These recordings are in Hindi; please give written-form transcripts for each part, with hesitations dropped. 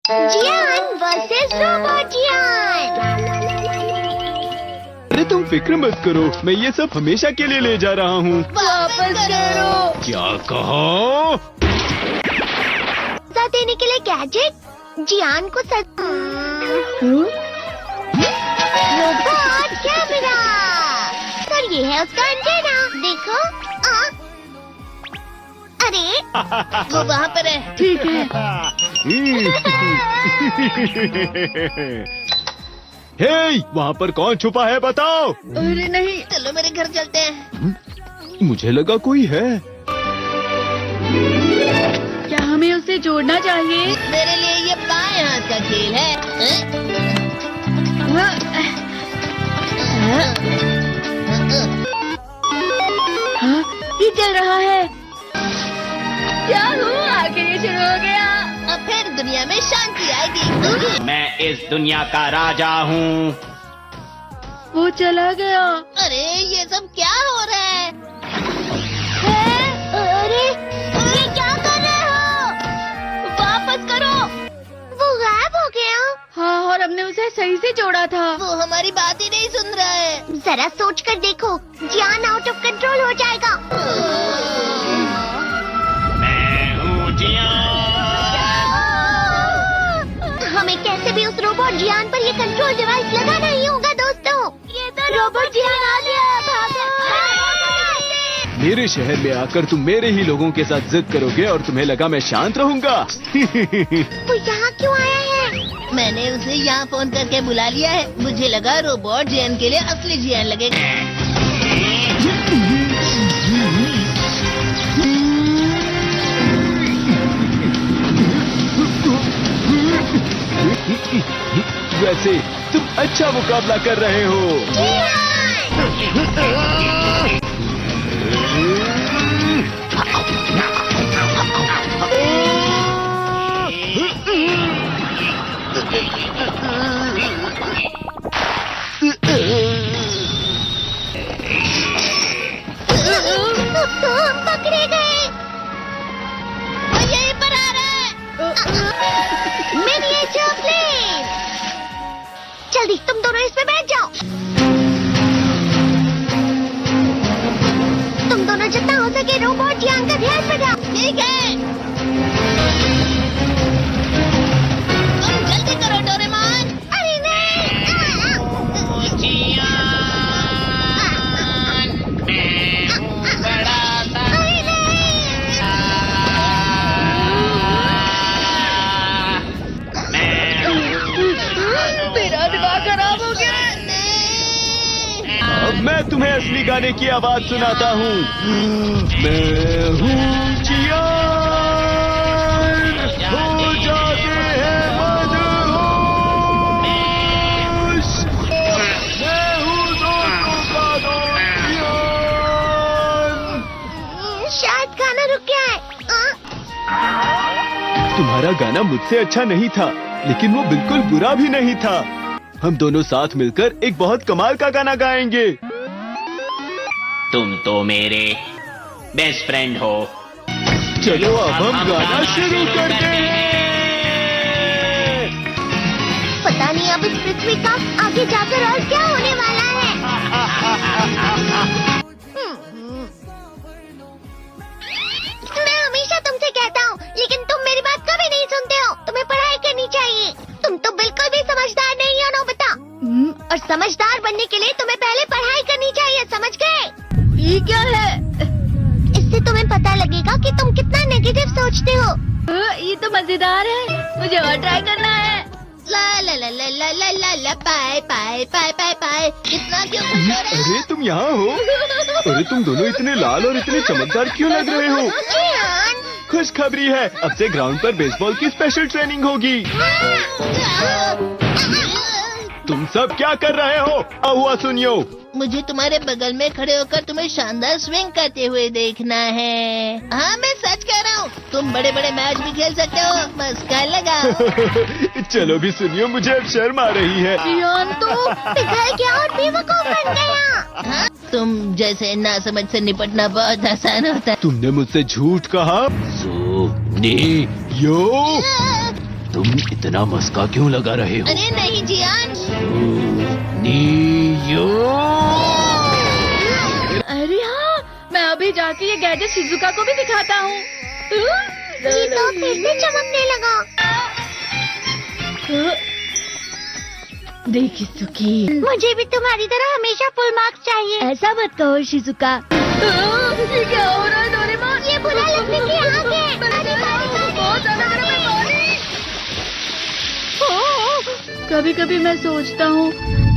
जियान वर्सेस रोबोट जियान। अरे तुम फिक्र मत करो, मैं ये सब हमेशा के लिए ले जा रहा हूँ। वापस करो। क्या कहा? सजा देने के लिए गैजेट जियान को रोबोट कैमरा। सर ये है उसका एंटेना, देखो। अरे वो वहाँ पर है। ठीक है। हे, वहाँ पर कौन छुपा है बताओ? अरे नहीं, चलो मेरे घर चलते हैं। मुझे लगा कोई है। क्या हमें उसे जोड़ना चाहिए? मेरे लिए ये बाएं हाथ का खेल है। हाँ, ये चल रहा है। क्या हुआ? आखिर ये शुरू हो गया। अब फिर दुनिया में शांति आएगी। मैं इस दुनिया का राजा हूँ। वो चला गया। अरे ये सब क्या हो रहा है? अरे ये क्या कर रहे हो? वापस करो। वो गायब हो गया। हाँ, और हमने उसे सही से जोड़ा था। वो हमारी बात ही नहीं सुन रहा है। जरा सोच कर देखो, जियान आउट ऑफ कंट्रोल हो जाएगा। मैं हूँ जियान। हमें कैसे भी उस रोबोट जियान पर ये कंट्रोल डिवाइस लगाना ही होगा दोस्तों। ये तो रोबोट जियान आ गया, भागो। मेरे शहर में आकर तुम मेरे ही लोगों के साथ जिद करोगे और तुम्हें लगा मैं शांत रहूंगा। वो यहाँ क्यों आया है? मैंने उसे यहाँ फोन करके बुला लिया है। मुझे लगा रोबोट जियान के लिए असली जियान लगेगा। वैसे तुम अच्छा मुकाबला कर रहे हो। हम पकड़े गए। वो यहीं पर आ रहा है। Miniature plane. जल्दी तुम दोनों इस पे बैठ जाओ। तुम दोनों जितना हो सके रोबोट जियान का ध्यान बजाओ। ठीक है। तुम जल्दी करो डोरेमोन। अरे नहीं। जियान, मैं हूँ बड़ा सा। अरे नहीं। मेरा दिमाग खराब हो गया। अब मैं तुम्हें असली गाने की आवाज सुनाता हूँ। मैं हूँ जियान, हो जाते हैं मदहोश। मैं हूँ दोस्तों का दोस्त जियान। शायद गाना रुक गया है। तुम्हारा गाना मुझसे अच्छा नहीं था, लेकिन वो बिल्कुल बुरा भी नहीं था। हम दोनों साथ मिलकर एक बहुत कमाल का गाना गाएंगे। तुम तो मेरे बेस्ट फ्रेंड हो। चलो अब हम गाना शुरू करते हैं। पता नहीं अब इस पृथ्वी का आगे जाकर और क्या होने वाला है। मैं हमेशा तुमसे कहता हूँ, लेकिन तुम मेरी बात कभी नहीं सुनते हो। तुम्हें पढ़ाई करनी चाहिए। तुम तो बिल्कुल भी समझदार नहीं हो नोबिता। और समझदार बनने के लिए तुम्हें पहले पढ़ाई करनी चाहिए, समझ गए? ये क्या है? इससे तुम्हें पता लगेगा कि तुम कितना नेगेटिव सोचते हो। ये तो मजेदार है। मुझे और ट्राई करना है। ला ला ला ला ला ला ला ला पाए पाए पाए पाए पाए। इतना क्यों खुश हो रहे हो? अरे तुम यहाँ हो? अरे तुम दोनों इतने लाल और इतने चमकदार क्यों लग रहे हो? जियान। खुशखबरी है, अब से ग्राउंड पर बेसबॉल की स्पेशल ट्रेनिंग होगी। तुम सब क्या कर रहे हो? हुआ सुनियो। मुझे तुम्हारे बगल में खड़े होकर तुम्हें शानदार स्विंग करते हुए देखना है। हाँ मैं सच कह रहा हूँ। तुम बड़े बड़े मैच भी खेल सकते हो, बस कल लगाओ। चलो भी सुनियो, मुझे अब शर्म आ रही है। जियान तो पिघल गया और बेवकूफ बन गया। हाँ? तुम जैसे नासमझ से निपटना बहुत आसान होता है। तुमने मुझसे झूठ कहा। यो तुम इतना मस्का क्यों लगा रहे हो? अरे नहीं जियान। नियो। अरे हाँ, मैं अभी जाके ये गैजेट शिजुका को भी दिखाता हूँ। जी तो फिर से चमकने लगा। देखी सुखी, मुझे भी तुम्हारी तरह हमेशा फुल मार्क्स चाहिए। ऐसा मत कहो शिजुका। ये क्या हो रहा है डोरेमोन? ये बुरा लगने की आग है। कभी कभी मैं सोचता हूँ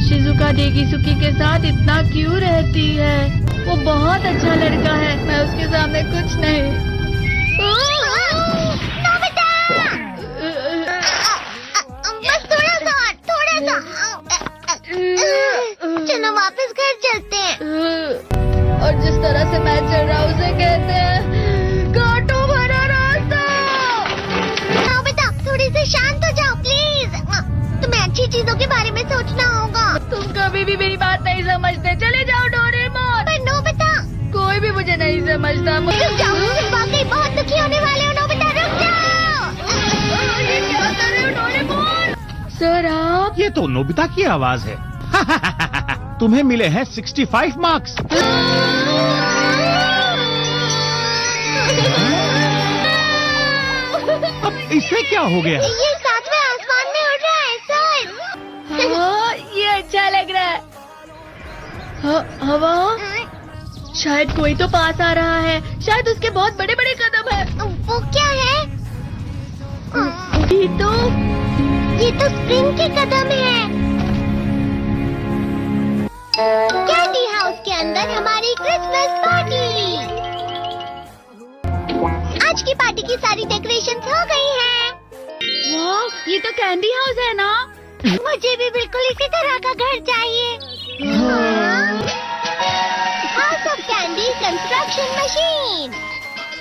शिजुका डेगिसुकी के साथ इतना क्यों रहती है। वो बहुत अच्छा लड़का है, मैं उसके सामने कुछ नहीं। बस थोड़ा सा, थोड़ा सा। चलो वापस घर चलते हैं। और जिस तरह से मैं चल रहा हूँ उसे कहते हैं कांटों भरा रास्ता। बेटा थोड़ी सी शांत हो जाओ प्लीज। तुम्हें अच्छी चीजों के बारे में सोचना होगा। तुम कभी भी मेरी बात नहीं समझते। चले जाओ डोरेमोन। पर नोबिता, कोई भी मुझे नहीं समझता। रुक जाओ, तुम वाकई बहुत दुखी होने वाले हो। नोबिता रुक जाओ। ये क्या कर रहे हो डोरेमोन? सर आप? ये तो नोबिता की आवाज है। तुम्हें मिले हैं 65 मार्क्स। अब इससे क्या हो गया? ये सातवें आसमान में उड़ रहा है सर। हाँ, ये अच्छा लग रहा है। हवा? शायद कोई तो पास आ रहा है। शायद उसके बहुत बड़े बड़े कदम है। वो क्या है? ये तो स्प्रिंग के कदम है। कैंडी हाउस के अंदर हमारी क्रिसमस पार्टी। आज की पार्टी की सारी डेकोरेशंस हो गई हैं। वाह, ये तो कैंडी हाउस है ना? मुझे भी बिल्कुल इसी तरह का घर चाहिए। House of candy construction machine.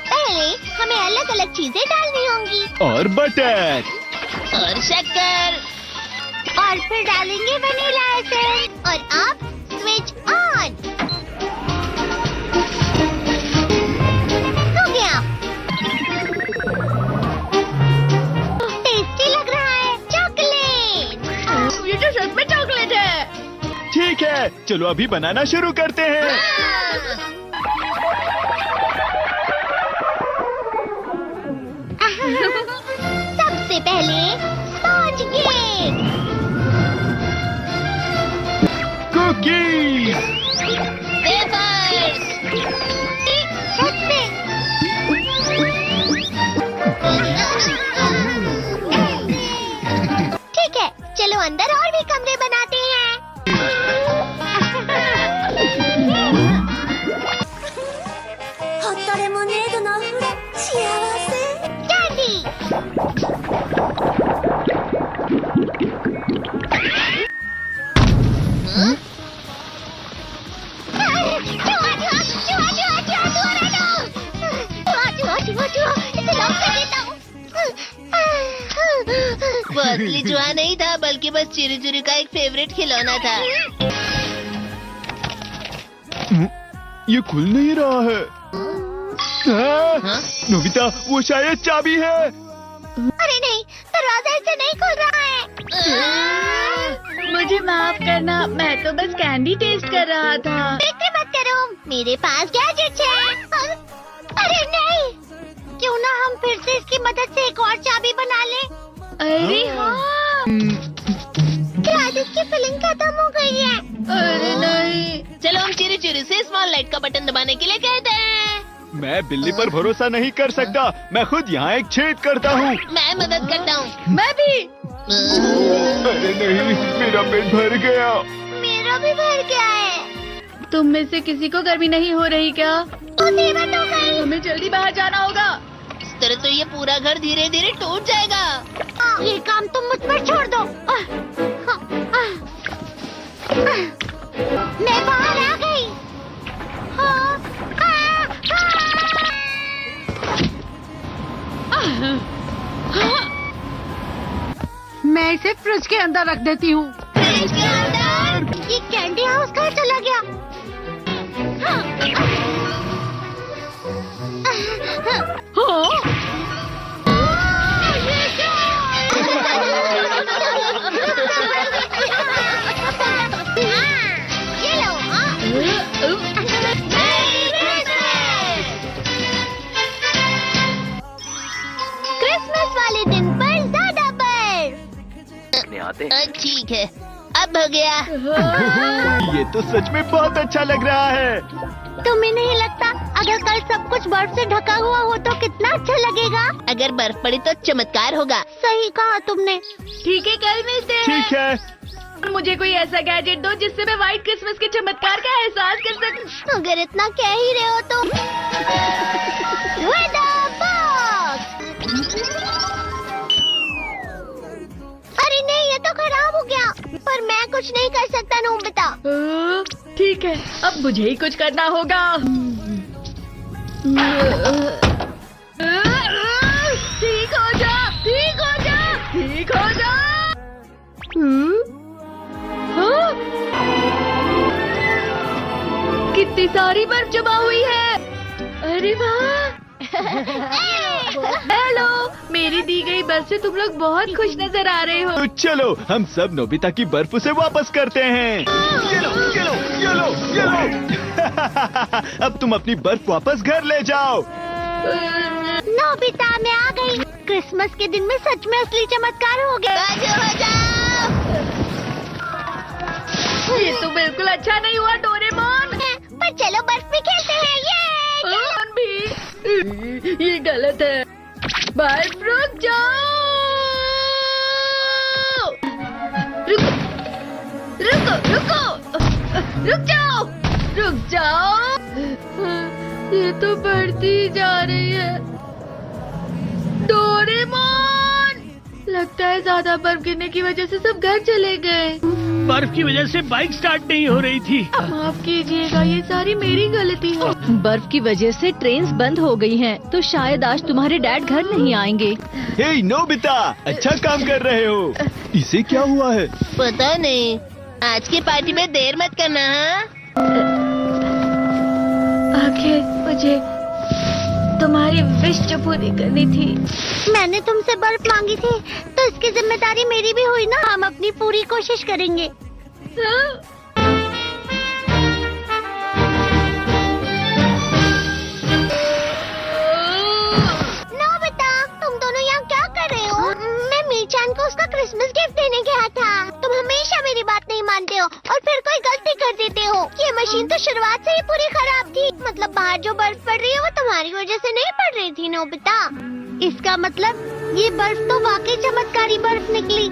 पहले हमें अलग अलग चीजें डालनी होंगी। और बटर और शक्कर। और फिर डालेंगे वनीला एसेंस। और अब स्विच ऑन। हो गया। टेस्टी लग रहा है। चॉकलेट। ये तो सच में चॉकलेट है। ठीक है, चलो अभी बनाना शुरू करते हैं। सबसे पहले स्पॉन्ज केक। कुकीज। वेफर्स। छत से। ठीक है, चलो अंदर और भी कमरे बनाते हैं। कैंडी। वो असली जुआ नहीं था, बल्कि बस चिरू चिरू का एक फेवरेट खिलौना था। ये खुल नहीं रहा है। हाँ? नोबिता, वो शायद चाबी है। अरे नहीं, दरवाजा ऐसे नहीं खुल रहा है। मुझे माफ करना, मैं तो बस कैंडी टेस्ट कर रहा था। फिक्र मत करो, मेरे पास गैजेट्स हैं। अरे नहीं, क्यों ना हम फिर से इसकी मदद से एक और चाबी बना लें। अरे हाँ। शायद इसकी फिलिंग खत्म हो गई है। अरे नहीं। चलो हम चिरू चिरू से स्मॉल लाइट का बटन दबाने के लिए कहते हैं। मैं बिल्ली पर भरोसा नहीं कर सकता। मैं खुद यहाँ एक छेद करता हूँ। मैं मदद करता हूँ। मैं भी। अरे नहीं, मेरा पेट भर गया। मेरा भी भर गया है। तुम में से किसी को गर्मी नहीं हो रही क्या? मुसीबत हो गई। हमें जल्दी बाहर जाना होगा। इस तरह तो ये पूरा घर धीरे धीरे टूट जाएगा। ये काम तुम मुझ पर छोड़ दो। मैं बाहर आ गई। मैं इसे फ्रिज के अंदर रख देती हूँ। फ्रिज के अंदर? ये कैंडी हाउस कहाँ चला गया? हाँ? करने आते हैं। ठीक है, अब हो गया। ये तो सच में बहुत अच्छा लग रहा है। तुम्हें नहीं लगता अगर कल सब कुछ बर्फ से ढका हुआ हो तो कितना अच्छा लगेगा? अगर बर्फ पड़ी तो चमत्कार होगा। सही कहा तुमने। ठीक है, कल मिलते हैं। ठीक है। मुझे कोई ऐसा गैजेट दो जिससे मैं व्हाइट क्रिसमस के चमत्कार का एहसास कर सकूं। अगर इतना कह ही रहे हो तो वेदर बॉक्स। अरे नहीं, ये तो खराब हो गया। पर मैं कुछ नहीं कर सकता नोबिता। ठीक है, अब मुझे ही कुछ करना होगा। ठीक हो जा, ठीक हो जा, ठीक हो जा। हाँ? कितनी सारी बर्फ जमा हुई है। अरे वाह। हेलो, मेरी दी गई बर्फ से तुम लोग बहुत खुश नजर आ रहे हो। तो चलो हम सब नोबिता की बर्फ उसे वापस करते हैं। ये लो, ये लो, ये लो, ये लो। अब तुम अपनी बर्फ वापस घर ले जाओ। नोबिता, मैं आ गई। क्रिसमस के दिन में सच में असली चमत्कार हो गया। ये तो बिल्कुल अच्छा नहीं हुआ डोरेमोन। पर चलो बर्फ में खेलते हैं। ये भी ये गलत है। बर्फ रुक जाओ। रुको रुको रुको, रुक जाओ, रुक जाओ। ये तो बढ़ती ही जा रही है। डोरेमोन, लगता है ज्यादा बर्फ गिरने की वजह से सब घर चले गए। बर्फ की वजह से बाइक स्टार्ट नहीं हो रही थी। माफ कीजिएगा, ये सारी मेरी गलती है। बर्फ की वजह से ट्रेन्स बंद हो गई हैं, तो शायद आज तुम्हारे डैड घर नहीं आएंगे। हे नोबिता, अच्छा काम कर रहे हो। इसे क्या हुआ है? पता नहीं, आज की पार्टी में देर मत करना। हाँ, आखिर मुझे तुम्हारी विश जो पूरी करनी थी। मैंने तुमसे बर्फ मांगी थी, तो इसकी जिम्मेदारी मेरी भी हुई ना। हम अपनी पूरी कोशिश करेंगे। नोबिता, तुम दोनों यहाँ क्या कर रहे हो? मैं मीचान को उसका क्रिसमस गिफ्ट देने गया था। तुम हमेशा मेरी बात नहीं मानते हो और फिर कोई गलती कर देते हो। ये मशीन तो शुरुआत से ही पूरी खराब थी। मतलब बाहर जो बर्फ पड़ रही है वो तुम्हारी वजह से नहीं पड़ रही थी नोबिता। इसका मतलब ये बर्फ तो वाकई चमत्कारी बर्फ निकली।